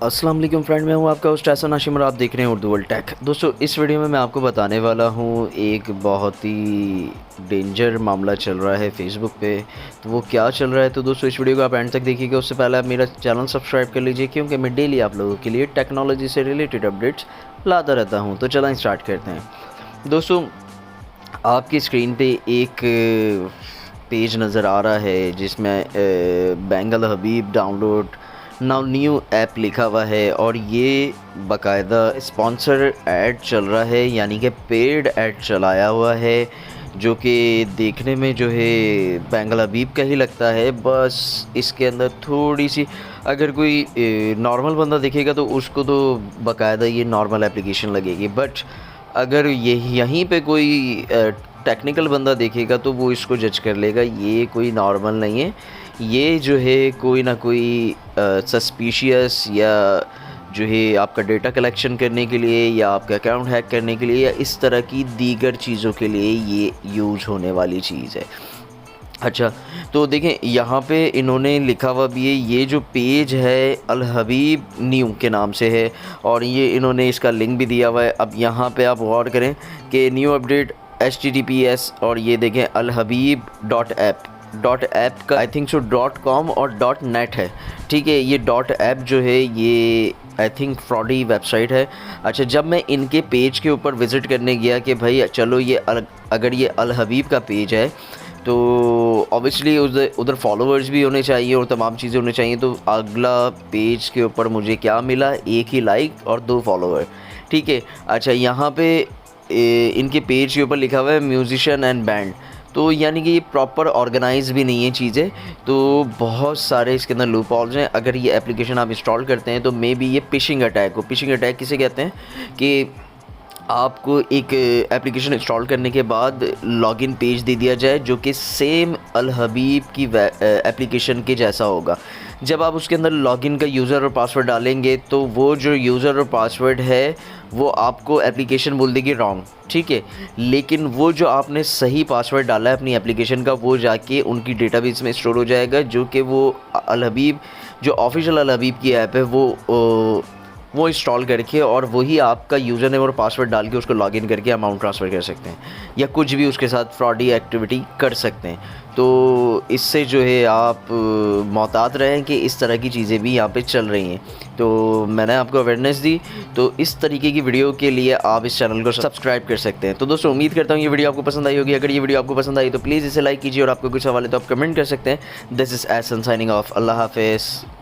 अस्सलाम वालेकुम फ्रेंड, मैं हूं आपका होस्ट एहसन हाशिम और आप देख रहे हैं उर्दू वर्ल्ड टेक। दोस्तों, इस वीडियो में मैं आपको बताने वाला हूं एक बहुत ही डेंजर मामला चल रहा है फेसबुक पे। तो वो क्या चल रहा है, तो दोस्तों इस वीडियो को आप एंड तक देखिएगा। उससे पहले आप मेरा चैनल सब्सक्राइब कर लीजिए, क्योंकि मैं डेली आप लोगों के लिए टेक्नोलॉजी से रिलेटेड अपडेट्स लाता रहता हूँ। तो चलें स्टार्ट करते हैं। दोस्तों, आपकी स्क्रीन पे एक पेज नज़र आ रहा है जिसमें बैंक अल हबीब डाउनलोड नाउ न्यू ऐप लिखा हुआ है, और ये बाकायदा स्पॉन्सर ऐड चल रहा है, यानी कि पेड ऐड चलाया हुआ है, जो कि देखने में जो है बैंक अल हबीब का ही लगता है। बस इसके अंदर थोड़ी सी अगर कोई नॉर्मल बंदा देखेगा तो उसको तो बाकायदा ये नॉर्मल एप्लीकेशन लगेगी, बट अगर यहीं पे कोई टेक्निकल बंदा देखेगा तो वो इसको जज कर लेगा ये कोई नॉर्मल नहीं है, ये जो है कोई ना कोई सस्पिशियस या जो है आपका डेटा कलेक्शन करने के लिए या आपका अकाउंट हैक करने के लिए या इस तरह की दीगर चीज़ों के लिए ये यूज़ होने वाली चीज़ है। अच्छा, तो देखें यहाँ पे इन्होंने लिखा हुआ भी है, ये जो पेज है अल हबीब न्यू के नाम से है, और ये इन्होंने इसका लिंक भी दिया हुआ है। अब यहाँ पे आप गौर करें कि न्यू अपडेट HTTPS, और ये देखें अल हबीब .ऐप का आई थिंक सो .com और .net है। ठीक है, ये .ऐप जो है ये आई थिंक फ्रॉडी वेबसाइट है। अच्छा, जब मैं इनके पेज के ऊपर विज़िट करने गया कि भाई चलो ये अगर ये अल हबीब का पेज है तो ऑब्वियसली उधर फॉलोअर्स भी होने चाहिए और तमाम चीज़ें होनी चाहिए। तो अगला पेज के ऊपर मुझे क्या मिला, एक ही लाइक और 2 फॉलोअर। ठीक है। अच्छा, यहाँ पे इनके पेज के ऊपर लिखा हुआ है म्यूजिशियन एंड बैंड, तो यानी कि ये प्रॉपर ऑर्गेनाइज भी नहीं है चीज़ें, तो बहुत सारे इसके अंदर लूप होल्स हैं। अगर ये एप्लीकेशन आप इंस्टॉल करते हैं तो मे बी ये फिशिंग अटैक हो। फिशिंग अटैक किसे कहते हैं कि आपको एक एप्लीकेशन इंस्टॉल करने के बाद लॉगिन पेज दे दिया जाए जो कि सेम अल हबीब की एप्लीकेशन के जैसा होगा। जब आप उसके अंदर लॉगिन का यूज़र और पासवर्ड डालेंगे तो वो जो यूज़र और पासवर्ड है वो आपको एप्लीकेशन बोल देगी रॉन्ग। ठीक है, लेकिन वो जो आपने सही पासवर्ड डाला है अपनी एप्लीकेशन का, वो जाके उनकी डेटाबेस में स्टोर हो जाएगा, जो कि वो अल हबीब जो ऑफिशियल अल हबीब की ऐप है वो इंस्टॉल करके और वही आपका यूज़र नेम और पासवर्ड डाल के उसको लॉगिन करके अमाउंट ट्रांसफ़र कर सकते हैं या कुछ भी उसके साथ फ्रॉडी एक्टिविटी कर सकते हैं। तो इससे जो है आप मोहतात रहें कि इस तरह की चीज़ें भी यहाँ पे चल रही हैं। तो मैंने आपको अवेयरनेस दी, तो इस तरीके की वीडियो के लिए आप इस चैनल को सब्सक्राइब कर सकते हैं। तो दोस्तों, उम्मीद करता हूँ ये वीडियो आपको पसंद आई होगी। अगर ये वीडियो आपको पसंद आई तो प्लीज़ इसे लाइक कीजिए, और आपको कुछ सवाल है तो आप कमेंट कर सकते हैं। This is Ehsan signing off. अल्लाह हाफ़िज़।